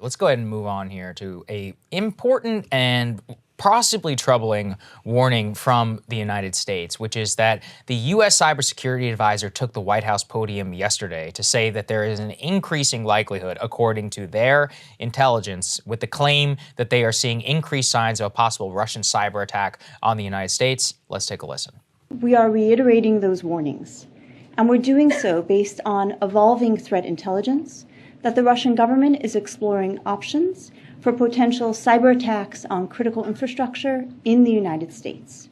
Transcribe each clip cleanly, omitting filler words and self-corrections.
let's go ahead and move on here to a important and possibly troubling warning from the United States, which is that the U.S. cybersecurity advisor took the White House podium yesterday to say that there is an increasing likelihood, according to their intelligence, with the claim that they are seeing increased signs of a possible Russian cyber attack on the United States. Let's take a listen. We are reiterating those warnings, and we're doing so based on evolving threat intelligence that the Russian government is exploring options for potential cyber attacks on critical infrastructure in the United States.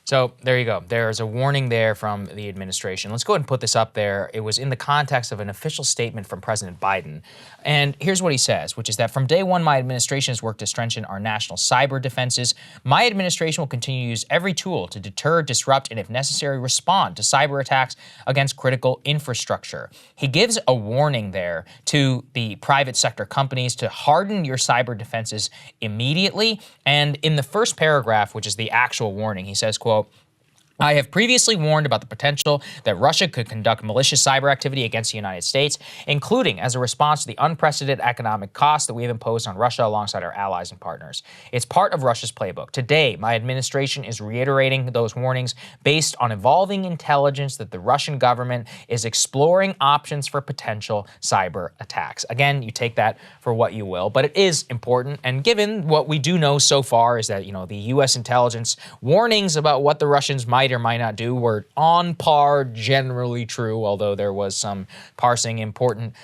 So there you go. There's a warning there from the administration. Let's go ahead and put this up there. It was in the context of an official statement from President Biden. And here's what he says, which is that from day one, my administration has worked to strengthen our national cyber defenses. My administration will continue to use every tool to deter, disrupt, and if necessary, respond to cyber attacks against critical infrastructure. He gives a warning there to the private sector companies to harden your cyber defenses immediately. And in the first paragraph, which is the actual warning, he says, quote, I have previously warned about the potential that Russia could conduct malicious cyber activity against the United States, including as a response to the unprecedented economic costs that we have imposed on Russia alongside our allies and partners. It's part of Russia's playbook. Today, my administration is reiterating those warnings based on evolving intelligence that the Russian government is exploring options for potential cyber attacks. Again, you take that for what you will, but it is important. And given what we do know so far is that, the U.S. intelligence warnings about what the Russians might or might not do were on par, generally true, although there was some parsing important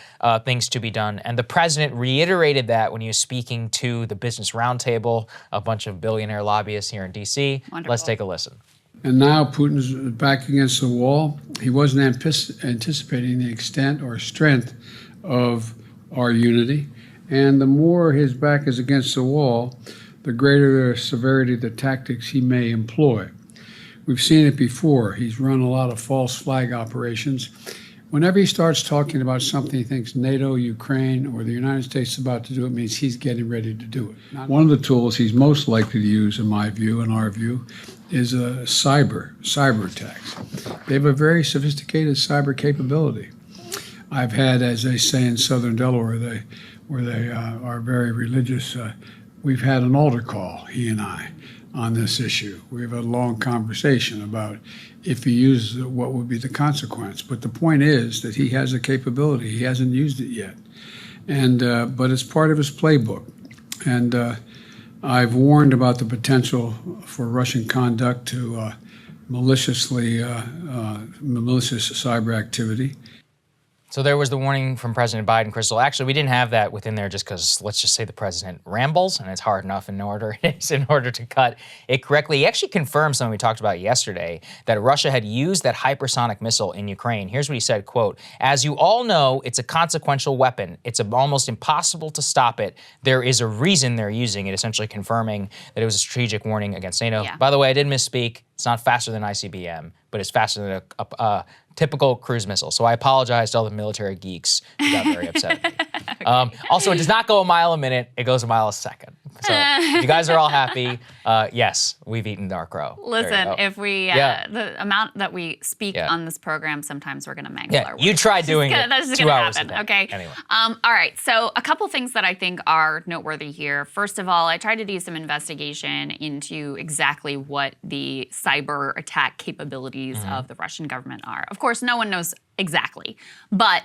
things to be done. And the president reiterated that when he was speaking to the Business Roundtable, a bunch of billionaire lobbyists here in D.C. Wonderful. Let's take a listen. And now Putin's back against the wall. He wasn't anticipating the extent or strength of our unity. And the more his back is against the wall, the greater the severity of the tactics he may employ. We've seen it before. He's run a lot of false flag operations. Whenever he starts talking about something he thinks NATO, Ukraine, or the United States is about to do, it means he's getting ready to do it. One of the tools he's most likely to use, in my view, in our view, is cyber attacks. They have a very sophisticated cyber capability. I've had, as they say in southern Delaware, where they are very religious, we've had an altar call, he and I, on this issue. We've had a long conversation about if he uses it, what would be the consequence. But the point is that he has a capability. He hasn't used it yet. And but it's part of his playbook. And I've warned about the potential for Russian conduct to malicious cyber activity. So there was the warning from President Biden, Krystal. Actually, we didn't have that within there just because, let's just say the president rambles, and it's hard enough in order to cut it correctly. He actually confirmed something we talked about yesterday, that Russia had used that hypersonic missile in Ukraine. Here's what he said, quote, as you all know, it's a consequential weapon. It's almost impossible to stop it. There is a reason they're using it, essentially confirming that it was a strategic warning against NATO. Yeah. By the way, I did misspeak. It's not faster than ICBM, but it's faster than a typical cruise missile. So I apologize to all the military geeks who got very upset at me. Okay. Also, it does not go a mile a minute. It goes a mile a second. So if you guys are all happy, yes, we've eaten Dark Crow. Listen, if we, the amount that we speak on this program, sometimes we're going to mangle our words. You tried doing it That's just 2 hours a day. Okay. Anyway. All right. So a couple things that I think are noteworthy here. First of all, I tried to do some investigation into exactly what the cyber attack capabilities of the Russian government are. Of course, no one knows exactly, but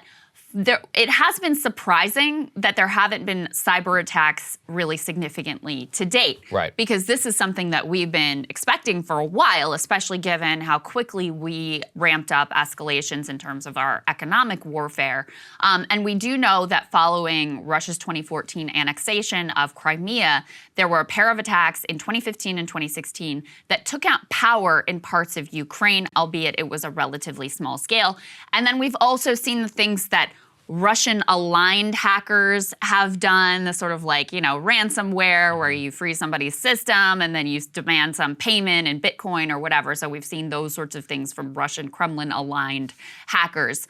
it has been surprising that there haven't been cyber attacks really significantly to date. Right. Because this is something that we've been expecting for a while, especially given how quickly we ramped up escalations in terms of our economic warfare. And we do know that following Russia's 2014 annexation of Crimea, there were a pair of attacks in 2015 and 2016 that took out power in parts of Ukraine, albeit it was a relatively small scale. And then we've also seen the things that Russian-aligned hackers have done, the sort of ransomware where you freeze somebody's system and then you demand some payment in Bitcoin or whatever. So we've seen those sorts of things from Russian Kremlin-aligned hackers.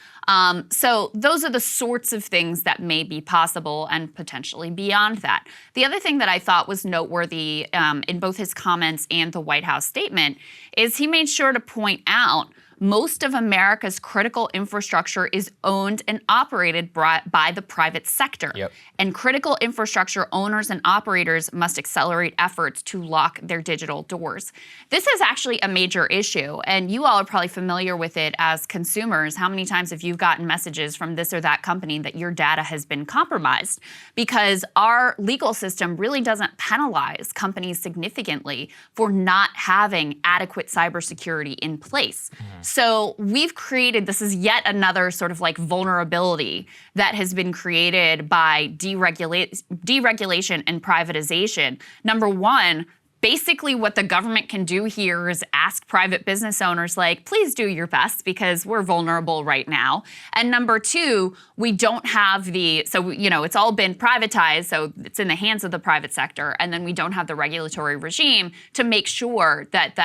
So those are the sorts of things that may be possible and potentially beyond that. The other thing that I thought was noteworthy in both his comments and the White House statement is he made sure to point out most of America's critical infrastructure is owned and operated by the private sector. Yep. And critical infrastructure owners and operators must accelerate efforts to lock their digital doors. This is actually a major issue, and you all are probably familiar with it as consumers. How many times have you gotten messages from this or that company that your data has been compromised? Because our legal system really doesn't penalize companies significantly for not having adequate cybersecurity in place. So we've created, this is yet another sort of like vulnerability that has been created by deregulation and privatization. Number one, basically what the government can do here is ask private business owners, like, please do your best because we're vulnerable right now. And number two, we don't have it's all been privatized, so it's in the hands of the private sector, and then we don't have the regulatory regime to make sure that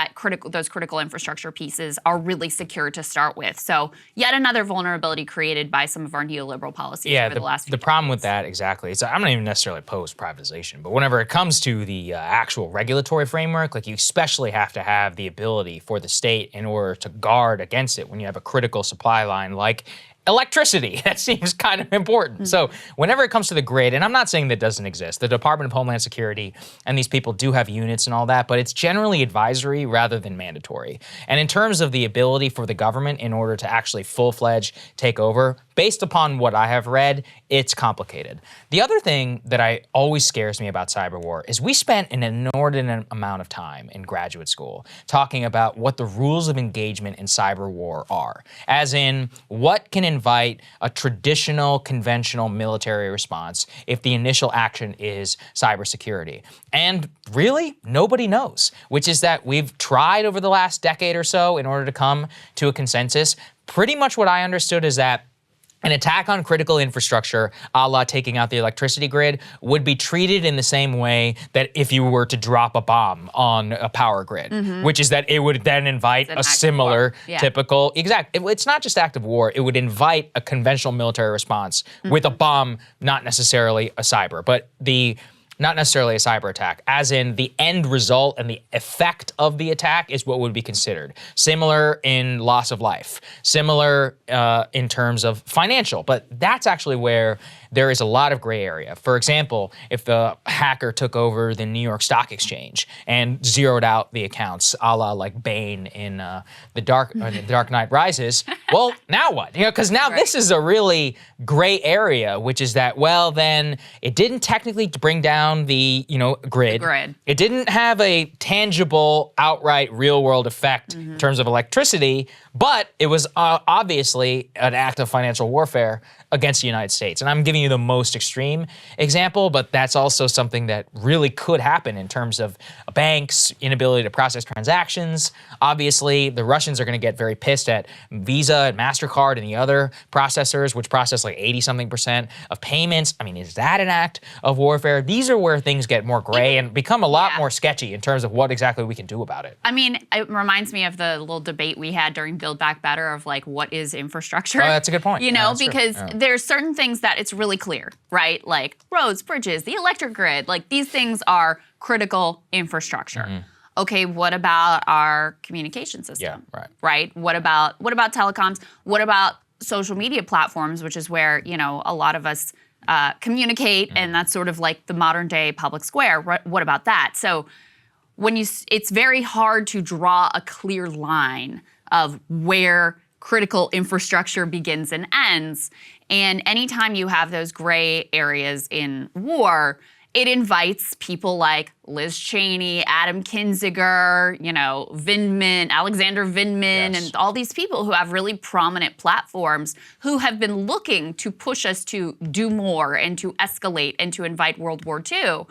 those critical infrastructure pieces are really secure to start with. So yet another vulnerability created by some of our neoliberal policies over the last few years. The problem with that, exactly, is I'm not even necessarily opposed to privatization, but whenever it comes to the actual regulatory framework, like you especially have to have the ability for the state in order to guard against it when you have a critical supply line like electricity. That seems kind of important. So whenever it comes to the grid, and I'm not saying that doesn't exist, the Department of Homeland Security and these people do have units and all that, but it's generally advisory rather than mandatory. And in terms of the ability for the government in order to actually full-fledged take over, based upon what I have read, it's complicated. The other thing that always scares me about cyber war is we spent an inordinate amount of time in graduate school talking about what the rules of engagement in cyber war are, as in what can invite a traditional, conventional military response if the initial action is cybersecurity. And really, nobody knows, which is that we've tried over the last decade or so in order to come to a consensus. Pretty much what I understood is that an attack on critical infrastructure, a la taking out the electricity grid, would be treated in the same way that if you were to drop a bomb on a power grid, which is that it would then invite a similar typical, it's not just act of war, it would invite a conventional military response with a bomb, not necessarily a cyber, but not necessarily a cyber attack, as in the end result and the effect of the attack is what would be considered. Similar in loss of life, similar in terms of financial, but that's actually where there is a lot of gray area. For example, if the hacker took over the New York Stock Exchange and zeroed out the accounts, a la like Bane in the Dark Knight Rises, well, now what? Because now this is a really gray area, which is that, well, then it didn't technically bring down the grid. It didn't have a tangible, outright, real-world effect in terms of electricity, but it was obviously an act of financial warfare against the United States. And I'm giving you the most extreme example, but that's also something that really could happen in terms of banks' inability to process transactions. Obviously, the Russians are going to get very pissed at Visa and MasterCard and the other processors, which process like 80-something% of payments. I mean, is that an act of warfare? These are where things get more gray and become a lot more sketchy in terms of what exactly we can do about it. I mean, it reminds me of the little debate we had during Build Back Better of like, what is infrastructure? Oh, that's a good point. Because there's certain things that it's really clear, right? Like roads, bridges, the electric grid, like these things are critical infrastructure. Okay, what about our communication system? Yeah, right. What about telecoms? What about social media platforms, which is where, a lot of us communicate, and that's sort of like the modern day public square. What about that? So it's very hard to draw a clear line of where critical infrastructure begins and ends. And anytime you have those gray areas in war, it invites people like Liz Cheney, Adam Kinzinger, Alexander Vindman, and all these people who have really prominent platforms who have been looking to push us to do more and to escalate and to invite World War II.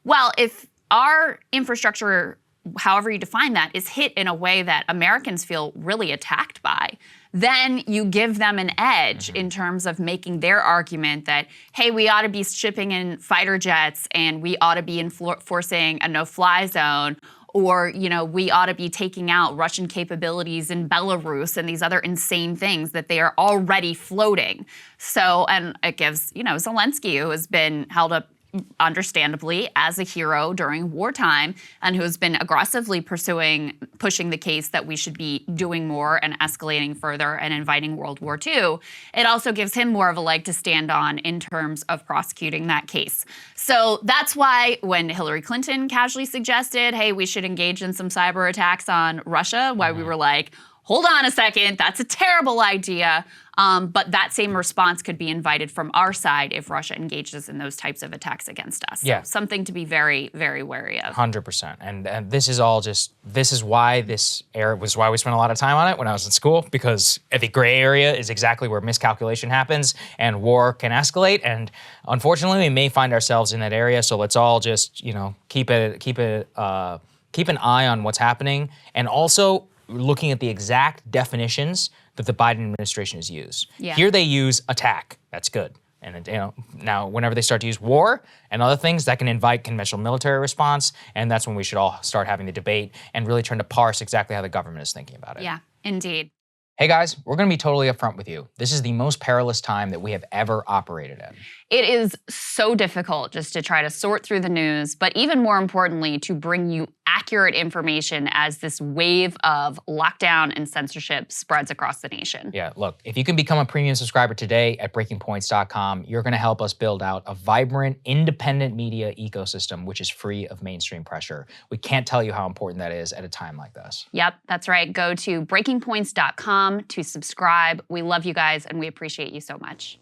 Well, if our infrastructure, however you define that, is hit in a way that Americans feel really attacked by, then you give them an edge in terms of making their argument that, hey, we ought to be shipping in fighter jets and we ought to be enforcing a no-fly zone, or, we ought to be taking out Russian capabilities in Belarus and these other insane things that they are already floating. So, and it gives, Zelensky, who has been held up understandably, as a hero during wartime and who's been aggressively pushing the case that we should be doing more and escalating further and inviting World War II, it also gives him more of a leg to stand on in terms of prosecuting that case. So that's why when Hillary Clinton casually suggested, hey, we should engage in some cyber attacks on Russia, why we were like, hold on a second, that's a terrible idea. But that same response could be invited from our side if Russia engages in those types of attacks against us. Yeah. So something to be very, very wary of. 100%. And this is all just, this is why this era was why we spent a lot of time on it when I was in school, because the gray area is exactly where miscalculation happens and war can escalate. And unfortunately, we may find ourselves in that area. So let's all just, keep an eye on what's happening. And also, looking at the exact definitions that the Biden administration has used. Yeah. Here they use attack. That's good. And now whenever they start to use war and other things, that can invite conventional military response, and that's when we should all start having the debate and really trying to parse exactly how the government is thinking about it. Yeah, indeed. Hey guys, we're going to be totally upfront with you. This is the most perilous time that we have ever operated in. It is so difficult just to try to sort through the news, but even more importantly, to bring you accurate information as this wave of lockdown and censorship spreads across the nation. Yeah, look, if you can become a premium subscriber today at breakingpoints.com, you're going to help us build out a vibrant, independent media ecosystem which is free of mainstream pressure. We can't tell you how important that is at a time like this. Yep, that's right. Go to breakingpoints.com to subscribe. We love you guys and we appreciate you so much.